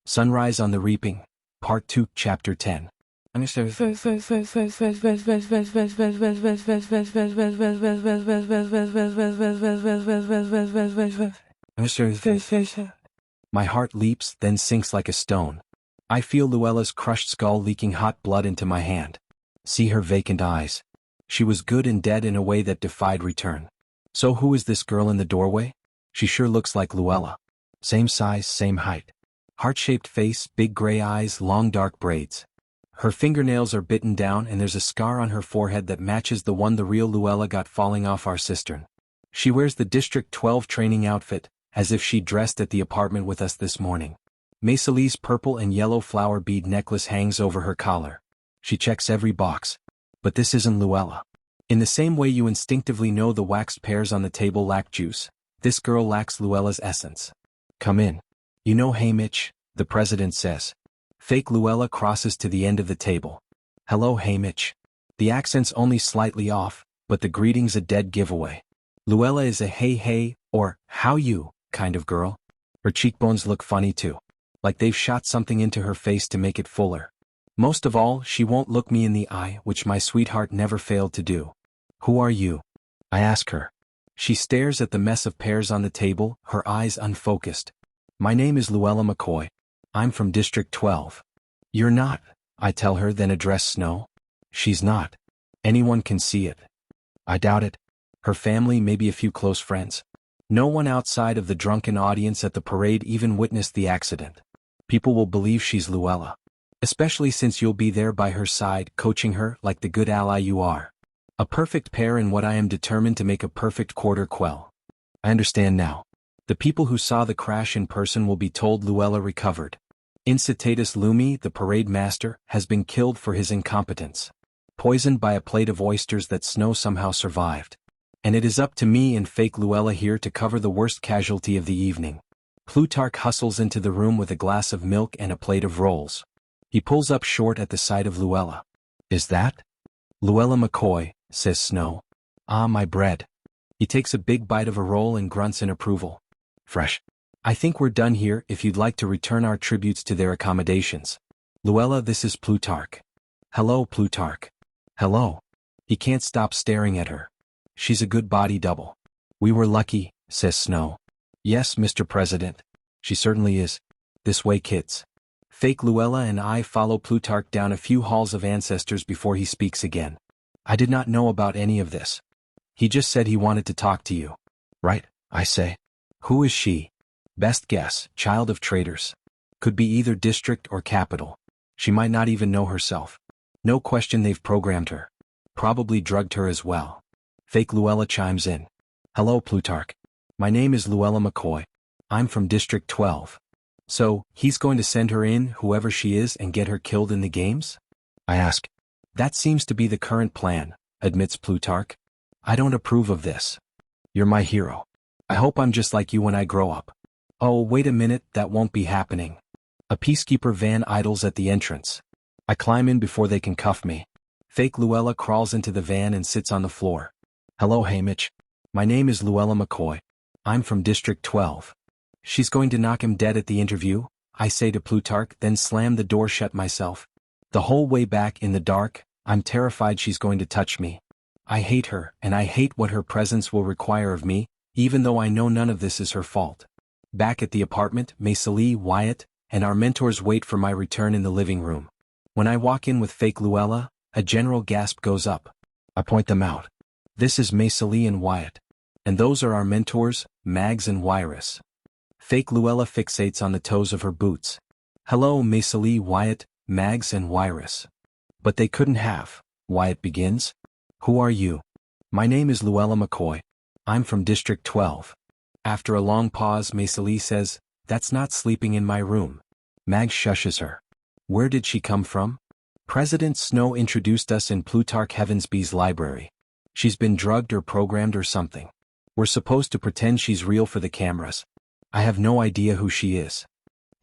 Sunrise on the Reaping, Part 2, Chapter 10. My heart leaps, then sinks like a stone. I feel Luella's crushed skull leaking hot blood into my hand. See her vacant eyes. She was good and dead in a way that defied return. So who is this girl in the doorway? She sure looks like Luella. Same size, same height. Heart-shaped face, big gray eyes, long dark braids. Her fingernails are bitten down and there's a scar on her forehead that matches the one the real Luella got falling off our cistern. She wears the District 12 training outfit, as if she dressed at the apartment with us this morning. Maymitch's purple and yellow flower bead necklace hangs over her collar. She checks every box. But this isn't Luella. In the same way you instinctively know the waxed pears on the table lack juice, this girl lacks Luella's essence. Come in. You know Maymitch, the president says. Fake Luella crosses to the end of the table. Hello Maymitch. The accent's only slightly off, but the greeting's a dead giveaway. Luella is a hey, or how you, kind of girl. Her cheekbones look funny too. Like they've shot something into her face to make it fuller. Most of all, she won't look me in the eye, which my sweetheart never failed to do. Who are you? I ask her. She stares at the mess of pears on the table, her eyes unfocused. My name is Luella McCoy. I'm from District 12. You're not, I tell her, then address Snow. She's not. Anyone can see it. I doubt it. Her family, maybe a few close friends. No one outside of the drunken audience at the parade even witnessed the accident. People will believe she's Luella. Especially since you'll be there by her side, coaching her like the good ally you are. A perfect pair in what I am determined to make a perfect quarter quell. I understand now. The people who saw the crash in person will be told Luella recovered. Incitatus Lumi, the parade master, has been killed for his incompetence. Poisoned by a plate of oysters that Snow somehow survived. And it is up to me and fake Luella here to cover the worst casualty of the evening. Plutarch hustles into the room with a glass of milk and a plate of rolls. He pulls up short at the sight of Luella. Is that? Luella McCoy, says Snow. Ah, my bread. He takes a big bite of a roll and grunts in approval. Fresh. I think we're done here if you'd like to return our tributes to their accommodations. Luella, this is Plutarch. Hello, Plutarch. Hello. He can't stop staring at her. She's a good body double. We were lucky, says Snow. Yes, Mr. President. She certainly is. This way, kids. Fake Luella and I follow Plutarch down a few halls of ancestors before he speaks again. I did not know about any of this. He just said he wanted to talk to you. Right, I say. Who is she? Best guess, child of traitors. Could be either district or capital. She might not even know herself. No question they've programmed her. Probably drugged her as well. Fake Luella chimes in. Hello, Plutarch. My name is Luella McCoy. I'm from District 12. So, he's going to send her in, whoever she is, and get her killed in the games? I ask. That seems to be the current plan, admits Plutarch. I don't approve of this. You're my hero. I hope I'm just like you when I grow up. Oh, wait a minute, that won't be happening. A peacekeeper van idles at the entrance. I climb in before they can cuff me. Fake Luella crawls into the van and sits on the floor. Hello, Maymitch. My name is Luella McCoy. I'm from District 12. She's going to knock him dead at the interview, I say to Plutarch, then slam the door shut myself. The whole way back in the dark, I'm terrified she's going to touch me. I hate her, and I hate what her presence will require of me, even though I know none of this is her fault. Back at the apartment, Maymitch, Wyatt, and our mentors wait for my return in the living room. When I walk in with fake Luella, a general gasp goes up. I point them out. This is Maymitch and Wyatt. And those are our mentors, Mags and Wyrus. Fake Luella fixates on the toes of her boots. Hello, Maymitch, Wyatt, Mags and Wyrus. But they couldn't have. Wyatt begins. Who are you? My name is Luella McCoy. I'm from District 12. After a long pause, Maymitch says, that's not sleeping in my room. Mags shushes her. Where did she come from? President Snow introduced us in Plutarch Heavensby's library. She's been drugged or programmed or something. We're supposed to pretend she's real for the cameras. I have no idea who she is.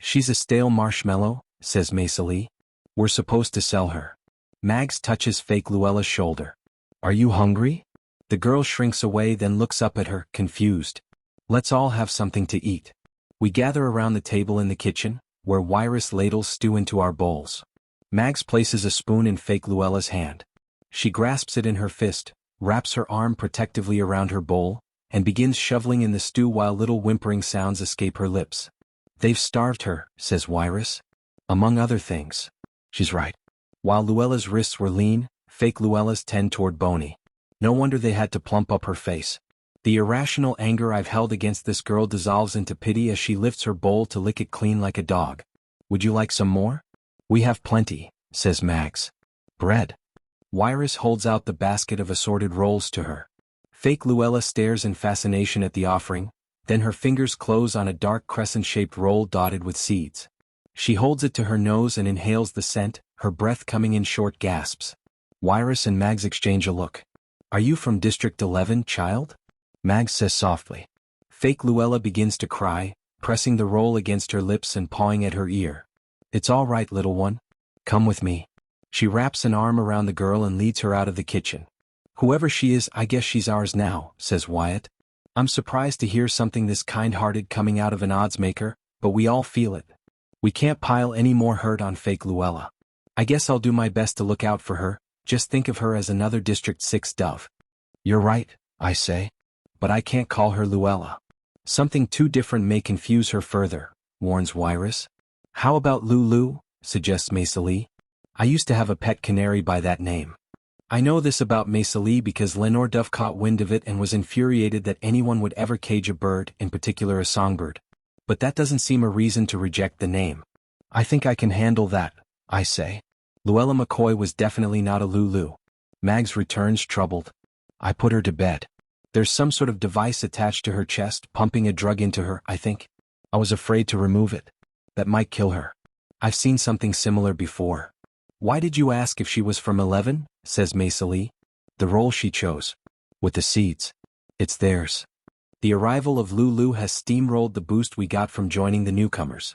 She's a stale marshmallow, says Maymitch. We're supposed to sell her. Mags touches fake Luella's shoulder. Are you hungry? The girl shrinks away, then looks up at her, confused. Let's all have something to eat. We gather around the table in the kitchen, where Wyrus ladles stew into our bowls. Mags places a spoon in fake Luella's hand. She grasps it in her fist, wraps her arm protectively around her bowl, and begins shoveling in the stew while little whimpering sounds escape her lips. "They've starved her," says Wyrus. "Among other things." She's right. While Luella's wrists were lean, fake Luella's tend toward bony. No wonder they had to plump up her face. The irrational anger I've held against this girl dissolves into pity as she lifts her bowl to lick it clean like a dog. "Would you like some more?" "We have plenty," says Mags. "Bread." Wyrus holds out the basket of assorted rolls to her. Fake Luella stares in fascination at the offering, then her fingers close on a dark crescent-shaped roll dotted with seeds. She holds it to her nose and inhales the scent, her breath coming in short gasps. Wyrus and Mags exchange a look. "Are you from District 11, child?" Mags says softly. Fake Luella begins to cry, pressing the roll against her lips and pawing at her ear. "It's all right, little one. Come with me." She wraps an arm around the girl and leads her out of the kitchen. "Whoever she is, I guess she's ours now," says Wyatt. "I'm surprised to hear something this kind-hearted coming out of an oddsmaker, but we all feel it. We can't pile any more hurt on fake Luella. I guess I'll do my best to look out for her, just think of her as another District 6 dove." "You're right," I say. "But I can't call her Luella. Something too different may confuse her further," warns Wyrus. "How about Lulu?" suggests Maymitch. "I used to have a pet canary by that name." I know this about Maymitch because Lenore Dove caught wind of it and was infuriated that anyone would ever cage a bird, in particular a songbird. But that doesn't seem a reason to reject the name. "I think I can handle that," I say. Luella McCoy was definitely not a Lulu. Mags returns troubled. "I put her to bed. There's some sort of device attached to her chest, pumping a drug into her, I think. I was afraid to remove it. That might kill her. I've seen something similar before." "Why did you ask if she was from 11? Says Maymitch. "The role she chose. With the seeds. It's theirs." The arrival of Lulu has steamrolled the boost we got from joining the newcomers.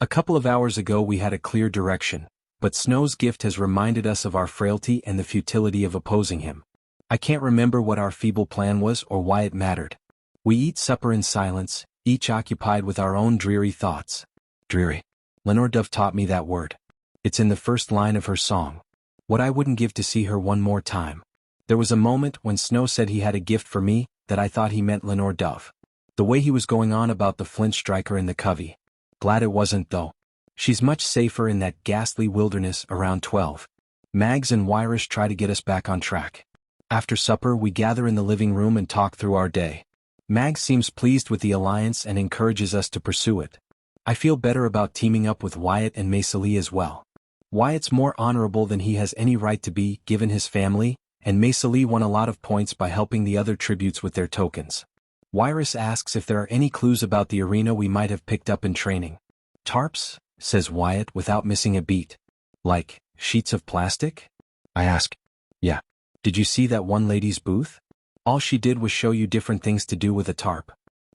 A couple of hours ago we had a clear direction, but Snow's gift has reminded us of our frailty and the futility of opposing him. I can't remember what our feeble plan was or why it mattered. We eat supper in silence, each occupied with our own dreary thoughts. Dreary. Lenore Dove taught me that word. It's in the first line of her song. What I wouldn't give to see her one more time. There was a moment when Snow said he had a gift for me that I thought he meant Lenore Dove. The way he was going on about the flint striker in the covey. Glad it wasn't though. She's much safer in that ghastly wilderness around 12. Mags and Wyrus try to get us back on track. After supper we gather in the living room and talk through our day. Mags seems pleased with the alliance and encourages us to pursue it. I feel better about teaming up with Wyatt and Maymitch as well. Wyatt's more honorable than he has any right to be, given his family, and Maymitch won a lot of points by helping the other tributes with their tokens. Wyrus asks if there are any clues about the arena we might have picked up in training. "Tarps?" says Wyatt without missing a beat. "Like, sheets of plastic?" I ask. "Yeah. Did you see that one lady's booth? All she did was show you different things to do with a tarp.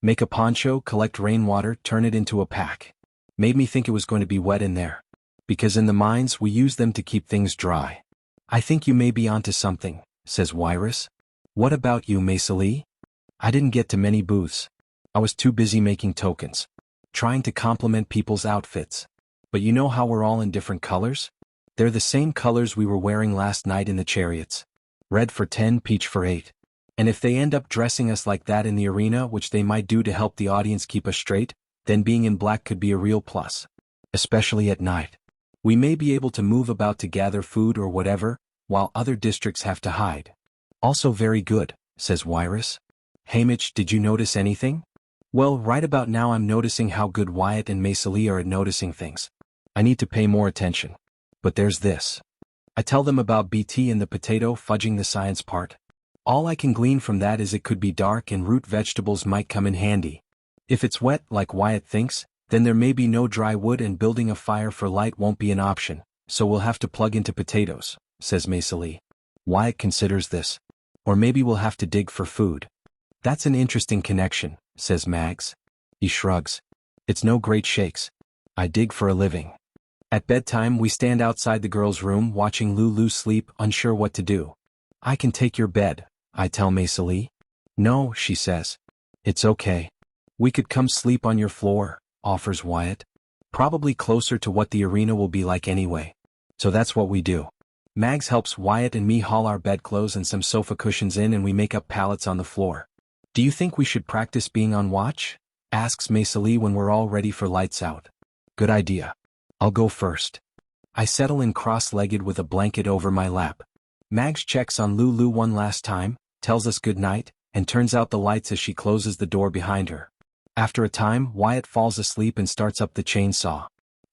Make a poncho, collect rainwater, turn it into a pack. Made me think it was going to be wet in there. Because in the mines we use them to keep things dry." "I think you may be onto something," says Wyrus. "What about you, Maymitch?" "I didn't get to many booths. I was too busy making tokens. Trying to complement people's outfits. But you know how we're all in different colors? They're the same colors we were wearing last night in the chariots. Red for 10, peach for 8. And if they end up dressing us like that in the arena, which they might do to help the audience keep us straight, then being in black could be a real plus. Especially at night. We may be able to move about to gather food or whatever, while other districts have to hide." "Also very good," says Wyrus. "Maymitch, did you notice anything?" "Well, right about now I'm noticing how good Wyatt and Maymitch are at noticing things. I need to pay more attention. But there's this." I tell them about BT and the potato fudging the science part. All I can glean from that is it could be dark and root vegetables might come in handy. If it's wet, like Wyatt thinks, then there may be no dry wood and building a fire for light won't be an option, so we'll have to plug into potatoes, says Maymitch. Wyatt considers this. Or maybe we'll have to dig for food. That's an interesting connection, says Mags. He shrugs. It's no great shakes. I dig for a living. At bedtime we stand outside the girls' room watching Lulu sleep, unsure what to do. I can take your bed, I tell Maymitch. No, she says. It's okay. We could come sleep on your floor, offers Wyatt. Probably closer to what the arena will be like anyway. So that's what we do. Mags helps Wyatt and me haul our bedclothes and some sofa cushions in, and we make up pallets on the floor. Do you think we should practice being on watch? Asks Maymitch when we're all ready for lights out. Good idea. I'll go first. I settle in cross-legged with a blanket over my lap. Mags checks on Lulu one last time, tells us good night, and turns out the lights as she closes the door behind her. After a time, Wyatt falls asleep and starts up the chainsaw.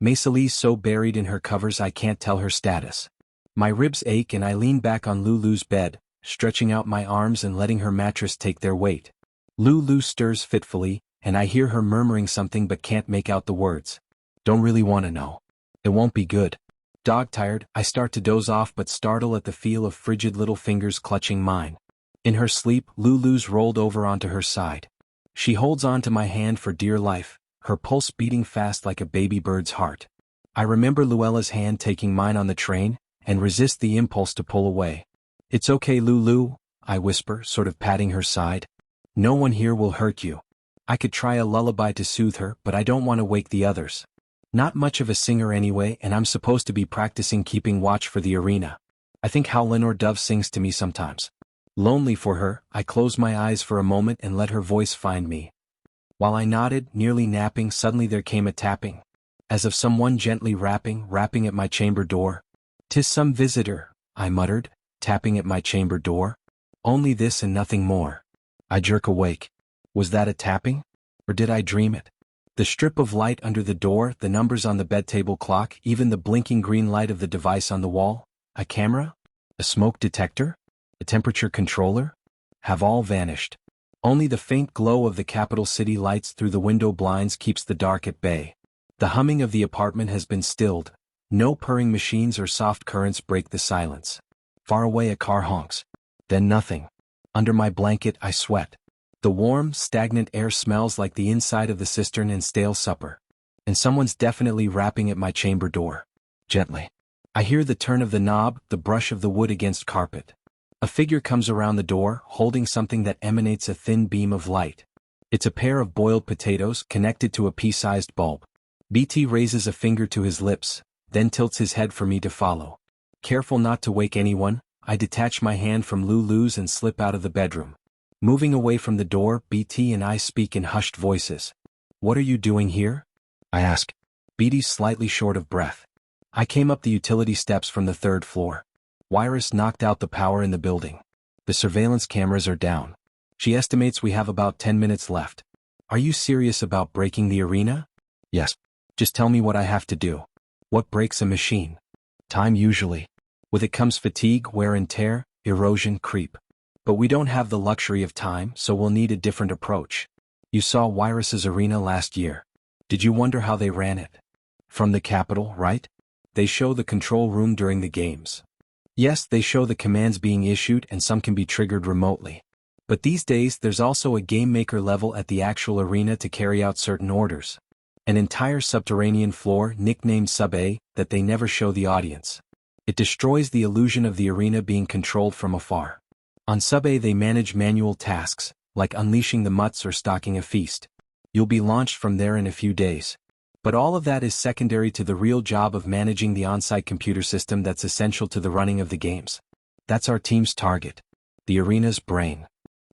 Maymitch's so buried in her covers I can't tell her status. My ribs ache and I lean back on Lulu's bed, stretching out my arms and letting her mattress take their weight. Lulu stirs fitfully, and I hear her murmuring something but can't make out the words. Don't really want to know. It won't be good. Dog-tired, I start to doze off but startle at the feel of frigid little fingers clutching mine. In her sleep, Lulu's rolled over onto her side. She holds on to my hand for dear life, her pulse beating fast like a baby bird's heart. I remember Luella's hand taking mine on the train, and resist the impulse to pull away. It's okay, Lulu, I whisper, sort of patting her side. No one here will hurt you. I could try a lullaby to soothe her, but I don't want to wake the others. Not much of a singer anyway, and I'm supposed to be practicing keeping watch for the arena. I think how Lenore Dove sings to me sometimes. Lonely for her, I close my eyes for a moment and let her voice find me. While I nodded, nearly napping, suddenly there came a tapping. As of someone gently rapping at my chamber door. "'Tis some visitor," I muttered, tapping at my chamber door. Only this and nothing more. I jerk awake. Was that a tapping? Or did I dream it? The strip of light under the door, the numbers on the bedtable clock, even the blinking green light of the device on the wall, a camera? A smoke detector? A temperature controller? Have all vanished. Only the faint glow of the capital city lights through the window blinds keeps the dark at bay. The humming of the apartment has been stilled. No purring machines or soft currents break the silence. Far away a car honks. Then nothing. Under my blanket I sweat. The warm, stagnant air smells like the inside of the cistern and stale supper. And someone's definitely rapping at my chamber door. Gently. I hear the turn of the knob, the brush of the wood against carpet. A figure comes around the door, holding something that emanates a thin beam of light. It's a pair of boiled potatoes connected to a pea-sized bulb. BT raises a finger to his lips, then tilts his head for me to follow. Careful not to wake anyone, I detach my hand from Lulu's and slip out of the bedroom. Moving away from the door, BT and I speak in hushed voices. "What are you doing here?" I ask. BT's slightly short of breath. "I came up the utility steps from the 3rd floor. Virus knocked out the power in the building. The surveillance cameras are down. She estimates we have about 10 minutes left. Are you serious about breaking the arena?" "Yes. Just tell me what I have to do." "What breaks a machine?" "Time usually. With it comes fatigue, wear and tear, erosion, creep. But we don't have the luxury of time, so we'll need a different approach. You saw Virus's arena last year. Did you wonder how they ran it? From the Capitol, right? They show the control room during the games. Yes, they show the commands being issued and some can be triggered remotely. But these days there's also a game maker level at the actual arena to carry out certain orders. An entire subterranean floor, nicknamed Sub-A, that they never show the audience. It destroys the illusion of the arena being controlled from afar. On Sub-A they manage manual tasks, like unleashing the mutts or stocking a feast. You'll be launched from there in a few days. But all of that is secondary to the real job of managing the on-site computer system that's essential to the running of the games. That's our team's target. The arena's brain.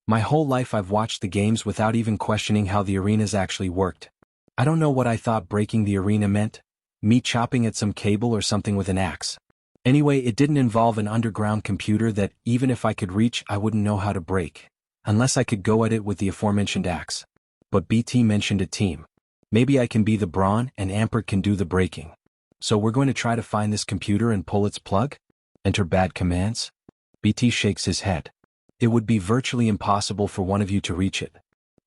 My whole life I've watched the games without even questioning how the arenas actually worked. I don't know what I thought breaking the arena meant. Me chopping at some cable or something with an axe. Anyway, it didn't involve an underground computer that, even if I could reach, I wouldn't know how to break. Unless I could go at it with the aforementioned axe. But BT mentioned a team. Maybe I can be the brawn and Ampert can do the breaking. So we're going to try to find this computer and pull its plug? Enter bad commands? BT shakes his head. It would be virtually impossible for one of you to reach it.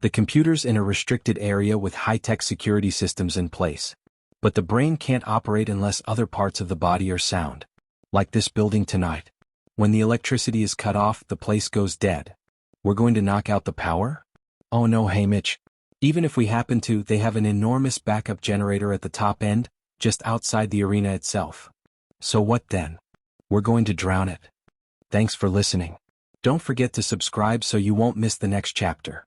The computer's in a restricted area with high-tech security systems in place. But the brain can't operate unless other parts of the body are sound. Like this building tonight. When the electricity is cut off, the place goes dead. We're going to knock out the power? Oh no, Maymitch. Even if we happen to, they have an enormous backup generator at the top end, just outside the arena itself. So what then? We're going to drown it. Thanks for listening. Don't forget to subscribe so you won't miss the next chapter.